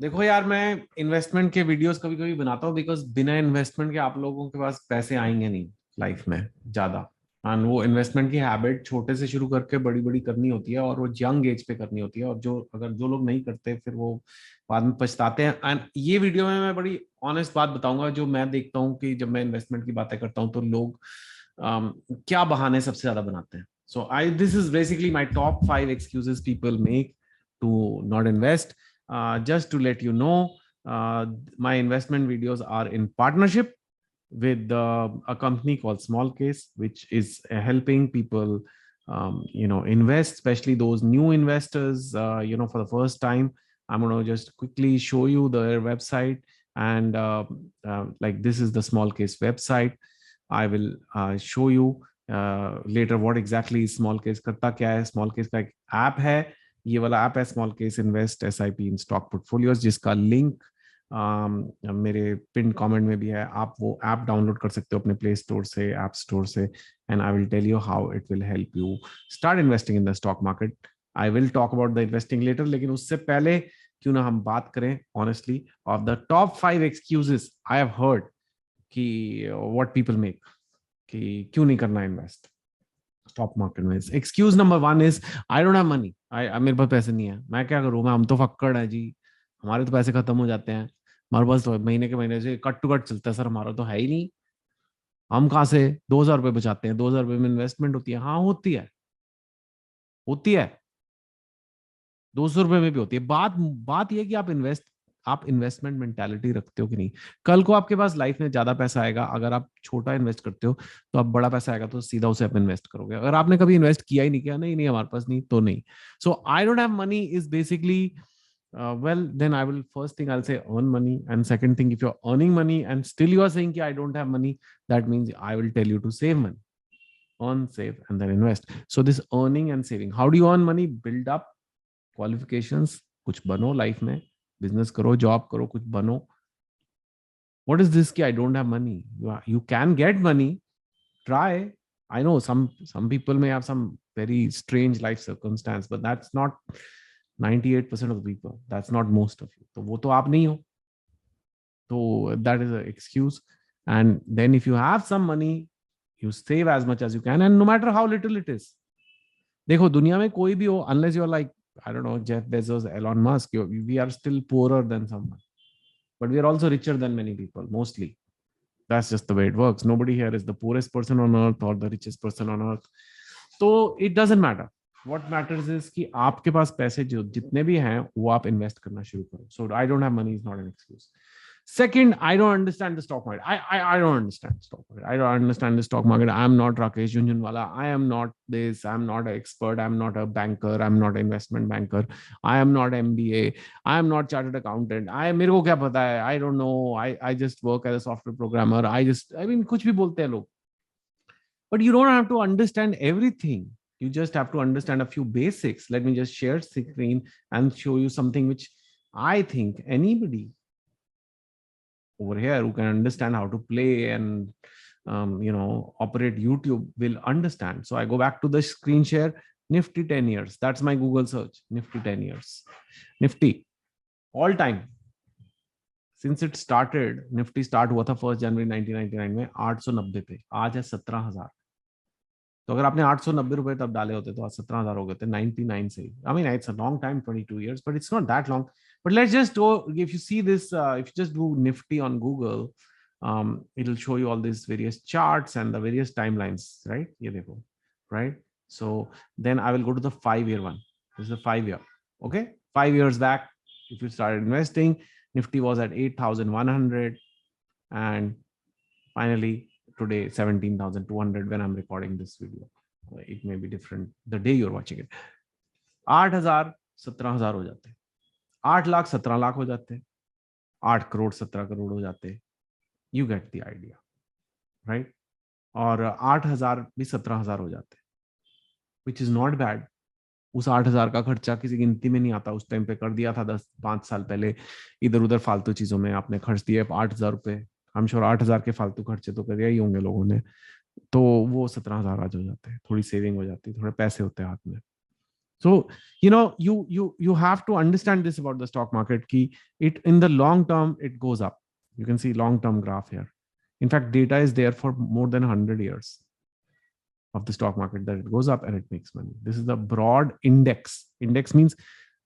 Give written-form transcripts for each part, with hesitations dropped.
देखो यार, मैं इन्वेस्टमेंट के वीडियोस कभी कभी बनाता हूँ बिकॉज बिना इन्वेस्टमेंट के आप लोगों के पास पैसे आएंगे नहीं लाइफ में ज्यादा। एंड वो इन्वेस्टमेंट की हैबिट छोटे से शुरू करके बड़ी बड़ी करनी होती है, और वो यंग एज पे करनी होती है। और जो लोग नहीं करते फिर वो बाद में पछताते हैं। एंड ये वीडियो में मैं बड़ी ऑनेस्ट बात बताऊंगा जो मैं देखता हूँ कि जब मैं इन्वेस्टमेंट की बातें करता हूँ तो लोग क्या बहाने सबसे ज्यादा बनाते हैं। So I this is basically my top 5 excuses people make to not invest. Just to let you know, my investment videos are in partnership with a company called Small Case, which is helping people, invest, especially those new investors, for the first time. I'm going to just quickly show you their website. And like this is the Small Case website. I will show you later what exactly small case करता क्या है. Small case का एक app है, ये वाला app है small case invest SIP in stock portfolios, जिसका लिंक मेरे पिन कमेंट में भी है. आप वो ऐप डाउनलोड कर सकते हो अपने प्ले स्टोर से, ऐप स्टोर से. And I will tell you how it will help you start investing in the stock market. I will talk about the investing later, लेकिन उससे पहले क्यों ना हम बात करें honestly of the top 5 excuses I have heard कि what people make कि क्यों नहीं करना इन्वेस्ट स्टॉक मार्केट में. Excuse number 1 is I don't have money. मेरे पास पैसे नहीं है, मैं क्या करूं, मैं हम तो फक्कड़ है जी, हमारे तो पैसे खत्म हो जाते हैं, हमारे पास तो महीने के महीने से कट टू कट चलता है सर, हमारा तो है ही नहीं. हम कहाँ से 2,000 रुपये बचाते हैं? 2,000 रुपये में इन्वेस्टमेंट होती है? हाँ होती है, होती है. 200 रुपये में भी होती है. बात बात यह कि आप इन्वेस्टमेंट मेंटालिटी रखते हो कि नहीं. कल को आपके पास लाइफ में ज्यादा पैसा आएगा, अगर आप छोटा इन्वेस्ट करते हो तो आप बड़ा पैसा आएगा तो सीधा उसे आप इन्वेस्ट करोगे. अगर आपने कभी इन्वेस्ट किया ही नहीं, किया नहीं नहीं हमारे पास नहीं तो नहीं. So I don't have money is basically, well then I will, first thing I'll say earn money, and second thing, if you're earning money and still you are saying ki I don't have money, that means I will tell you to save money. Earn, save and then invest. So this earning and saving, how do you earn money? Build up qualifications, कुछ बनो life में, business करो, job करो, कुछ बनो. What is this कि आई don't have money? You can get money, try. I know some people may have some very strange life circumstance, but that's not 98% of the people. That's not most of you. तो वो तो आप नहीं हो. तो that is an excuse. And then if you have some money, you save as much as you can, and no matter how little it is. देखो दुनिया में कोई भी हो, unless you're like, I don't know, Jeff Bezos, Elon Musk, we are still poorer than someone, but we are also richer than many people, mostly. That's just the way it works. Nobody here is the poorest person on earth or the richest person on earth. So it doesn't matter. What matters is कि आपके पास पैसे जो जितने भी हैं वो आप invest करना शुरू करो. So I don't have money is not an excuse. Second, I don't understand the stock market. I don't understand stock market. I don't understand the stock market. I'm not Rakesh Jhunjhunwala. I am not this. I'm not an expert. I'm not a banker. I'm not an investment banker. I am not MBA. I am not chartered accountant. मेरे को क्या पता है? I don't know. I just work as a software programmer. I mean कुछ भी बोलते हैं लोग. But you don't have to understand everything. You just have to understand a few basics. Let me just share screen and show you something which I think anybody over here who can understand how to play and operate YouTube will understand. So I go back to the screen share. Nifty 10 years. That's my Google search. Nifty 10 years. Nifty all time. Since it started, Nifty start हुआ था 1 जनवरी 1999 में 890 पे. आज है 17,000. तो अगर आपने 890 रुपए तब डाले होते तो आज 17,000 हो गए थे 99 से. I mean it's a long time, 22 years, but it's not that long. But let's just go, if you see this, if you just do Nifty on Google, it'll show you all these various charts and the various timelines, right? ये देखो, right? So then I will go to the 5-year one. This is a 5-year. Okay, 5 years back, if you started investing, Nifty was at 8,100, and finally today 17,200 when I'm recording this video. It may be different the day you're watching it. 8,000 17,000 हो जाते हैं, 8 लाख 17 लाख हो जाते हैं, 8 करोड़ 17 करोड़ हो जाते हैं. You get the idea, right? और 8,000 भी 17,000 हो जाते हैं, विच इज नॉट बैड. उस 8,000 का खर्चा किसी गिनती में नहीं आता. उस टाइम पे कर दिया था 5 साल पहले, इधर उधर फालतू चीजों में आपने खर्च दिए 8,000 रुपए. हम श्योर 8,000 के फालतू खर्चे तो कर ही होंगे लोगों ने. तो वो 17,000 आज हो जाते हैं, थोड़ी सेविंग हो जाती है, थोड़े पैसे होते हैं हाथ में. So, you have to understand this about the stock market. Key, it in the long term, it goes up. You can see long term graph here. In fact, data is there for more than 100 years of the stock market that it goes up and it makes money. This is the broad index. Index means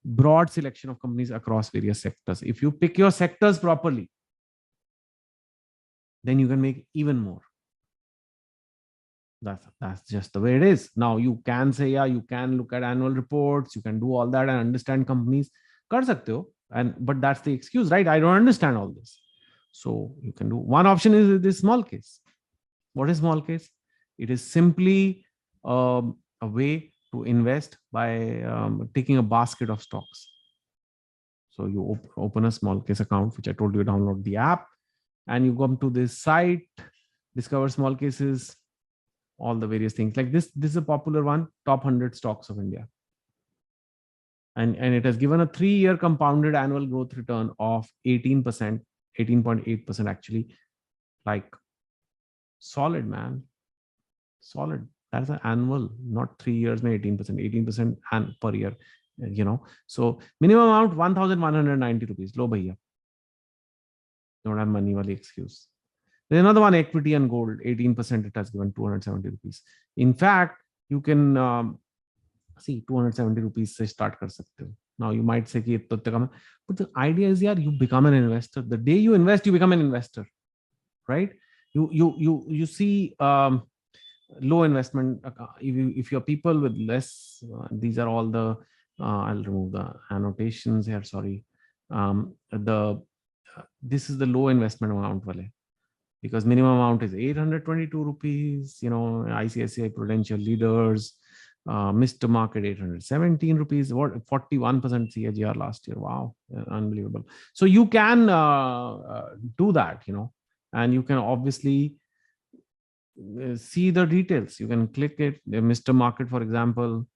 broad selection of companies across various sectors. If you pick your sectors properly, then you can make even more. That's just the way it is. Now you can say, yeah, you can look at annual reports, you can do all that and understand companies. Kar sakte ho, but that's the excuse, right? I don't understand all this. So you can do one option is this small case. What is small case? It is simply a way to invest by taking a basket of stocks. So you open a small case account, which I told you, download the app, and you come to this site, discover small cases, all the various things like this. This is a popular one, top 100 stocks of India. And it has given a 3-year compounded annual growth return of 18%, 18.8% actually. Like solid, man. Solid. That's an annual, not 3 years, 18%, 18% and per year, So minimum amount 1,190 rupees. Low bhaiya. Don't have money wali excuse. There's another one, equity and gold, 18%. It has given 270 rupees. In fact, you can see 270 rupees se start kar sakte ho. Now you might say, but the idea is, you become an investor. The day you invest, you become an investor, right? You see low investment. If you're people with less, these are all the. I'll remove the annotations here. Sorry. This is the low investment amount wale, because minimum amount is 822 rupees. ICICI Prudential Leaders, Mr. Market 817 rupees. What 41% CAGR last year? Wow, unbelievable. So you can do that, and you can obviously see the details. You can click it. Mr. Market, for example,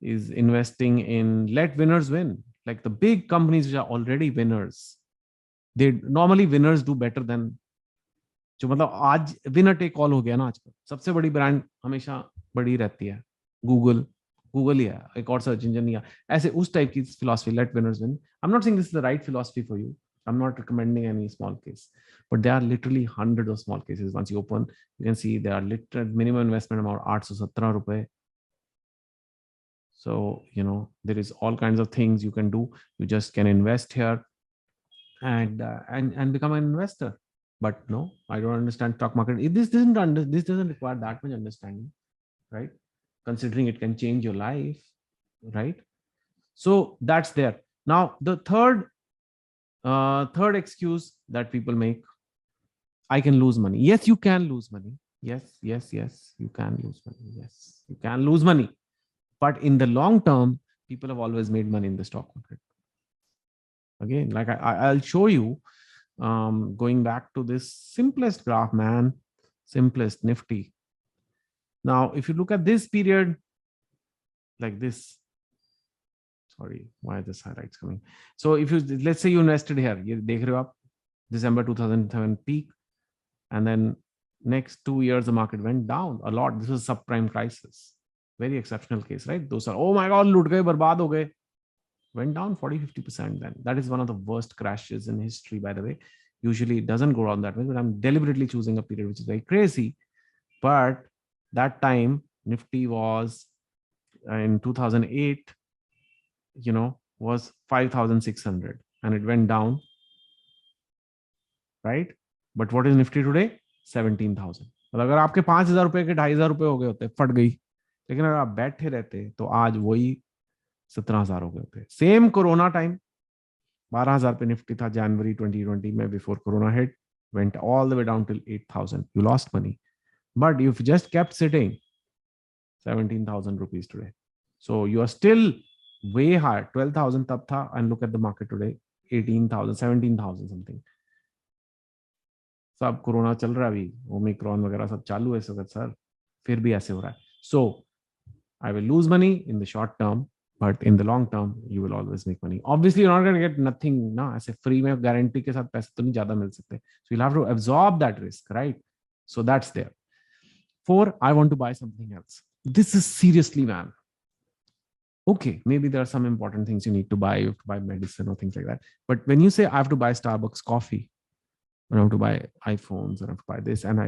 is investing in let winners win. Like the big companies which are already winners, they normally winners do better than जो मतलब आज winner take all हो गया ना आजकल सबसे बड़ी brand हमेशा बड़ी रहती है गूगल ही है एक और सर्च इंजन नहीं है ऐसे उस टाइप की philosophy let winners win I am not saying this is the right philosophy for you I am not recommending any small case but there are literally hundreds of small cases. Once you open, you can see there are literally minimum investment amount 817 rupees. So there is all kinds of things you can do. You just can invest here and become an investor. But no, I don't understand stock market. This doesn't require that much understanding, right? Considering it can change your life, right? So that's there. Now the third excuse that people make, I can lose money. Yes, you can lose money. Yes, you can lose money. Yes, you can lose money. But in the long term, people have always made money in the stock market. Again, like I'll show you, going back to this simplest graph, man, simplest Nifty. Now, if you look at this period, like this, sorry, why are this highlights coming? So if you, let's say you invested here, you dekh rahe ho aap, December 2007 peak, and then next 2 years the market went down a lot. This was subprime crisis, very exceptional case, right? Those are, oh my god, lut gaye, barbad ho gaye. Went down 40-50%. Then that is one of the worst crashes in history, by the way. Usually it doesn't go down that way, but I'm deliberately choosing a period which is very crazy. But that time Nifty was in 2008, was 5,600 and it went down, right? But what is Nifty today? 17,000. मतलब अगर आपके 5,000 रुपए के 2,500 रुपए हो गए होते, फट गई, लेकिन अगर आप बैठे रहते तो आज वही 17,000 हो गए होते. सेम कोरोना टाइम 12,000 पे निफ्टी था जनवरी 2020 में, before corona hit, went all the way down till 8,000. You lost money, but you've just kept sitting. 17,000 rupees today. So you are still way higher. 12,000 tab tha, and look at the market today, 18,000, 17,000 something. सब corona चल रहा है अभी, Omicron वगैरह सब चालू है इस वक्त सर, फिर भी ऐसे हो रहा है. So I will lose money in the short term, but in the long term you will always make money. Obviously you're not going to get nothing ना, ऐसे फ्री में गारंटी के साथ पैसे तो नहीं ज्यादा मिल सकते. So you'll have to absorb that risk, right? So that's there. 4, I want to buy something else. This is seriously, man, Okay, maybe there are some important things you need to buy. You have to buy medicine or things like that. But when you say I have to buy Starbucks coffee, I have to buy iPhones, I have to buy this, and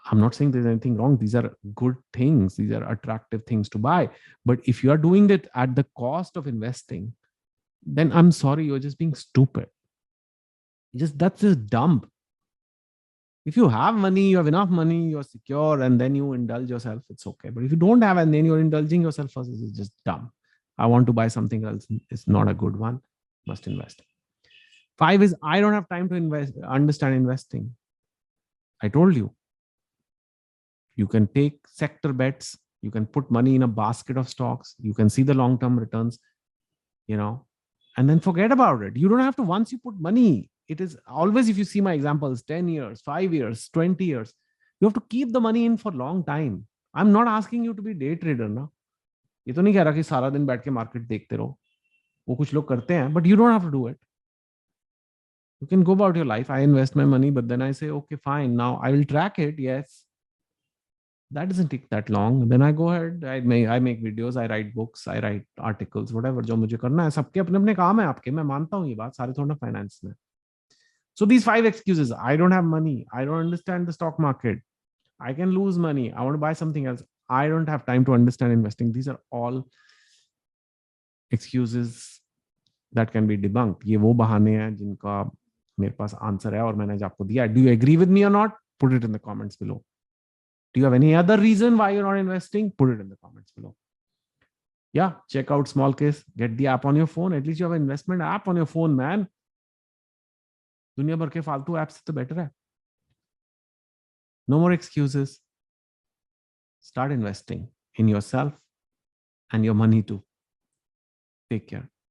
I'm not saying there's anything wrong. These are good things. These are attractive things to buy. But if you are doing it at the cost of investing, then I'm sorry, you're just being stupid. That's just dumb. If you have money, you have enough money, you're secure, and then you indulge yourself, it's okay. But if you don't have and then you're indulging yourself first, it's just dumb. I want to buy something else. It's not a good one. Must invest. 5 is I don't have time to understand investing. I told you. You can take sector bets. You can put money in a basket of stocks. You can see the long-term returns, and then forget about it. You don't have to, once you put money, it is always, if you see my examples, 10 years, 5 years, 20 years, you have to keep the money in for long time. I'm not asking you to be day trader ना. ये तो नहीं कह रहा कि सारा दिन बैठ के मार्केट देखते रहो. वो कुछ लोग करते हैं, but you don't have to do it. You can go about your life. I invest my money, but then I say, okay, fine. Now I will track it. Yes. That doesn't take that long. Then I go ahead. I make videos. I write books. I write articles. Whatever जो मुझे करना है. सबके अपने अपने काम है आपके. मैं मानता हूँ ये बात. सारे थोड़ा फाइनेंस में. So these 5 excuses. I don't have money. I don't understand the stock market. I can lose money. I want to buy something else. I don't have time to understand investing. These are all excuses that can be debunked. ये वो बहाने हैं जिनका मेरे पास answer है और मैंने आपको दिया. Do you agree with me or not? Put it in the comments below. Do you have any other reason why you're not investing? Put it in the comments below. Yeah, check out Small Case. Get the app on your phone. At least you have an investment app on your phone, man. दुनिया भर के फालतू app से तो better है. No more excuses. Start investing in yourself and your money too. Take care.